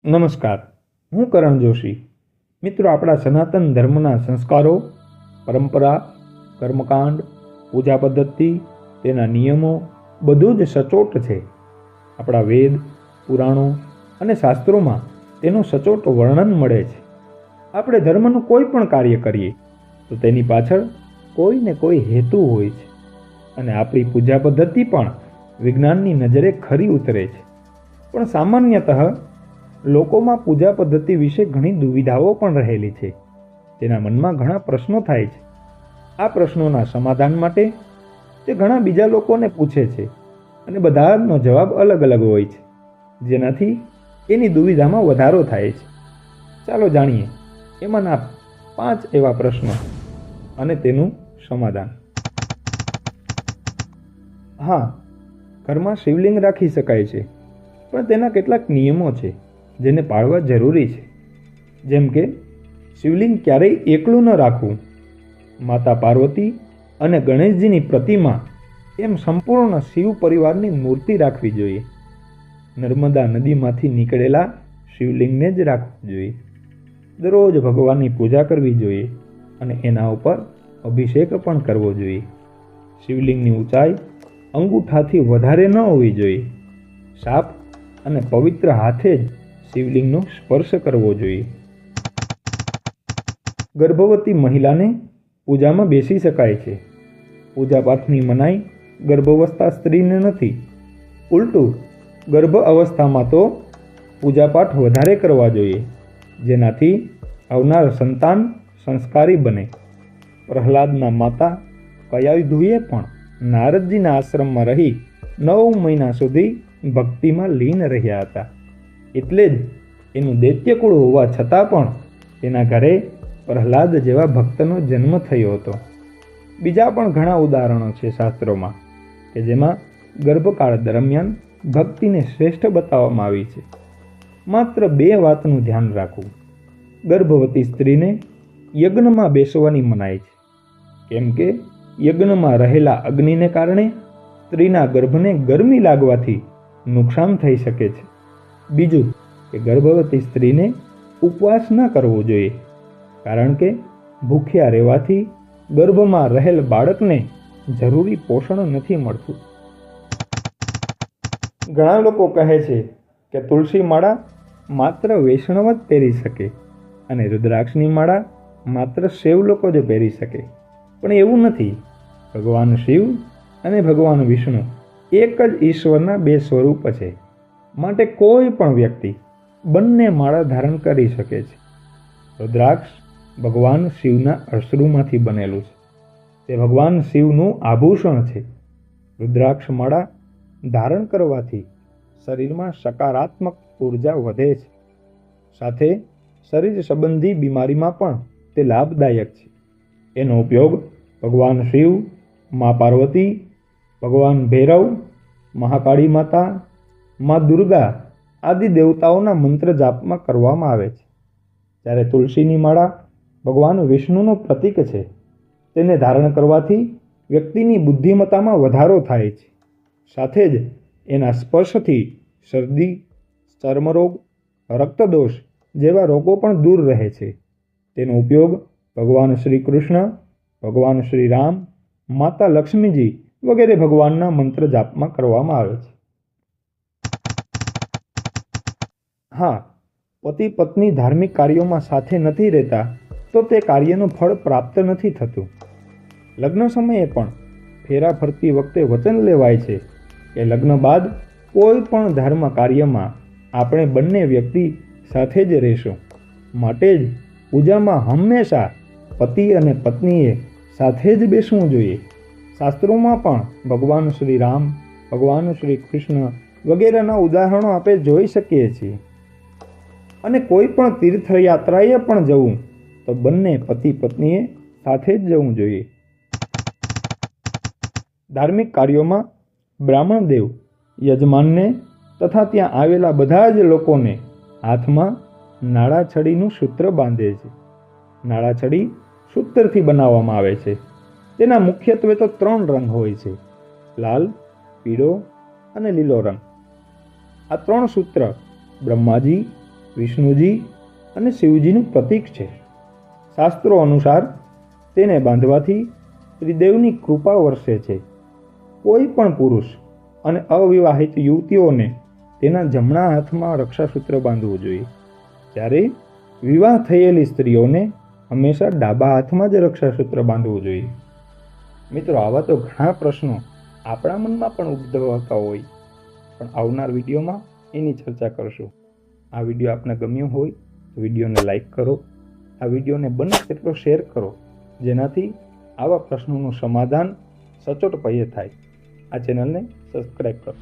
નમસ્કાર, હું કરણ જોશી. મિત્રો, આપણા સનાતન ધર્મના સંસ્કારો, પરંપરા, કર્મકાંડ, પૂજા પદ્ધતિ, તેના નિયમો બધું જ સચોટ છે. આપણા વેદ, પુરાણો અને શાસ્ત્રોમાં તેનું સચોટ વર્ણન મળે છે. આપણે ધર્મનું કોઈ પણ કાર્ય કરીએ તો તેની પાછળ કોઈ ને કોઈ હેતુ હોય છે, અને આપણી પૂજા પદ્ધતિ પણ વિજ્ઞાનની નજરે ખરી ઉતરે છે. પણ સામાન્યતઃ લોકોમાં પૂજા પદ્ધતિ વિશે ઘણી દુવિધાઓ પણ રહેલી છે. તેના મનમાં ઘણા પ્રશ્નો થાય છે. આ પ્રશ્નોના સમાધાન માટે તે ઘણા બીજા લોકોને પૂછે છે, અને બધાનો જવાબ અલગ અલગ હોય છે, જેનાથી એની દુવિધામાં વધારો થાય છે. ચાલો જાણીએ એમાંના 5 એવા પ્રશ્નો અને તેનું સમાધાન. હા, ઘરમાં શિવલિંગ રાખી શકાય છે, પણ તેના કેટલાક નિયમો છે જેને પાળવા જરૂરી છે. જેમ કે શિવલિંગ ક્યારેય એકલું ન રાખવું, માતા પાર્વતી અને ગણેશજીની પ્રતિમા એમ સંપૂર્ણ શિવ પરિવારની મૂર્તિ રાખવી જોઈએ. નર્મદા નદીમાંથી નીકળેલા શિવલિંગને જ રાખવું જોઈએ. દરરોજ ભગવાનની પૂજા કરવી જોઈએ અને એના ઉપર અભિષેક પણ કરવો જોઈએ. શિવલિંગની ઊંચાઈ અંગૂઠાથી વધારે ન હોવી જોઈએ. સાપ અને પવિત્ર હાથે જ શિવલિંગનો સ્પર્શ કરવો જોઈએ. ગર્ભવતી મહિલાને પૂજામાં બેસી શકાય છે. પૂજાપાઠની મનાઈ ગર્ભાવસ્થા સ્ત્રીને નથી. ઉલટું, ગર્ભ અવસ્થામાં તો પૂજાપાઠ વધારે કરવા જોઈએ, જેનાથી આવનાર સંતાન સંસ્કારી બને. પ્રહલાદના માતા કયાયુધુએ પણ નારદજીના આશ્રમમાં રહી 9 મહિના સુધી ભક્તિમાં લીન રહ્યા હતા. એટલે જ એનું દૈત્યકુળ હોવા છતાં પણ તેના ઘરે પ્રહલાદ જેવા ભક્તનો જન્મ થયો હતો. બીજા પણ ઘણા ઉદાહરણો છે શાસ્ત્રોમાં કે જેમાં ગર્ભકાળ દરમિયાન ભક્તિને શ્રેષ્ઠ બતાવવામાં આવી છે. માત્ર 2 વાતનું ધ્યાન રાખવું. ગર્ભવતી સ્ત્રીને યજ્ઞમાં બેસવાની મનાઈ છે, કેમ કે યજ્ઞમાં રહેલા અગ્નિને કારણે સ્ત્રીના ગર્ભને ગરમી લાગવાથી નુકસાન થઈ શકે છે. બીજું કે ગર્ભવતી સ્ત્રીને ઉપવાસ ન કરવો જોઈએ, કારણ કે ભૂખ્યા રહેવાથી ગર્ભમાં રહેલ બાળકને જરૂરી પોષણ નથી મળતું. ઘણા લોકો કહે છે કે તુલસી માળા માત્ર વૈષ્ણવ જ પહેરી શકે અને રુદ્રાક્ષની માળા માત્ર શૈવ લોકો જ પહેરી શકે. પણ એવું નથી. ભગવાન શિવ અને ભગવાન વિષ્ણુ એક જ ઈશ્વરના 2 સ્વરૂપ છે. માટે કોઈ પણ વ્યક્તિ બંને માળા ધારણ કરી શકે છે. રુદ્રાક્ષ ભગવાન શિવના અશ્રુમાંથી બનેલું છે. તે ભગવાન શિવનું આભૂષણ છે. રુદ્રાક્ષ માળા ધારણ કરવાથી શરીરમાં સકારાત્મક ઉર્જા વધે છે. સાથે શરીર સંબંધી બીમારીમાં પણ તે લાભદાયક છે. એનો ઉપયોગ ભગવાન શિવ, મા પાર્વતી, ભગવાન ભૈરવ, મહાકાળી માતા, મા દુર્ગા આદિ દેવતાઓના મંત્ર જાપમાં કરવામાં આવે છે. જ્યારે તુલસીની માળા ભગવાન વિષ્ણુનું પ્રતીક છે. તેને ધારણ કરવાથી વ્યક્તિની બુદ્ધિમત્તામાં વધારો થાય છે. સાથે જ એના સ્પર્શથી શરદી, ચર્મરોગ, રક્તદોષ જેવા રોગો પણ દૂર રહે છે. તેનો ઉપયોગ ભગવાન શ્રી કૃષ્ણ, ભગવાન શ્રી રામ, માતા લક્ષ્મીજી વગેરે ભગવાનના મંત્ર જાપમાં કરવામાં આવે છે. હા, પતિ પત્ની ધાર્મિક કાર્યોમાં સાથે નથી રહેતા તો તે કાર્યનું ફળ પ્રાપ્ત નથી થતું. લગ્ન સમયે પણ ફેરા ફરતી વખતે વચન લેવાય છે કે લગ્ન બાદ કોઈ પણ ધર્મ કાર્યમાં આપણે બંને વ્યક્તિ સાથે જ રહેશું. માટે જ પૂજામાં હંમેશા પતિ અને પત્નીએ સાથે જ બેસવું જોઈએ. શાસ્ત્રોમાં પણ ભગવાન શ્રી રામ, ભગવાન શ્રી કૃષ્ણ વગેરેના ઉદાહરણો આપણે જોઈ શકીએ છીએ. અને કોઈ પણ તીર્થયાત્રાએ પણ જવું તો બંને પતિ પત્નીએ સાથે જ જવું જોઈએ. ધાર્મિક કાર્યોમાં બ્રાહ્મણ દેવ યજમાનને તથા ત્યાં આવેલા બધા જ લોકોને હાથમાં નાળાછડીનું સૂત્ર બાંધે છે. નાળાછડી સૂત્રથી બનાવવામાં આવે છે. તેના મુખ્યત્વે તો 3 રંગ હોય છે: લાલ, પીળો અને લીલો રંગ. આ 3 સૂત્ર બ્રહ્માજી, વિષ્ણુજી અને શિવજીનું પ્રતીક છે. શાસ્ત્રો અનુસાર તેને બાંધવાથી ત્રિદેવની કૃપા વરસે છે. કોઈ પણ પુરુષ અને અવિવાહિત યુવતીઓને તેના જમણા હાથમાં રક્ષાસૂત્ર બાંધવું જોઈએ, જ્યારે વિવાહ થયેલી સ્ત્રીઓને હંમેશા ડાબા હાથમાં જ રક્ષાસૂત્ર બાંધવું જોઈએ. મિત્રો, આવા તો ઘણા પ્રશ્નો આપણા મનમાં પણ ઉદ્ભવતા હોય, પણ આવનાર વિડીયોમાં એની ચર્ચા કરશું. આ વિડીયો આપને ગમ્યો હોય તો વિડીયોને લાઈક કરો, આ વિડીયોને બને તેટલો શેર કરો, જેનાથી આવા પ્રશ્નોનું સમાધાન સચોટ પૈયે થાય. આ ચેનલને સબસ્ક્રાઈબ કરો.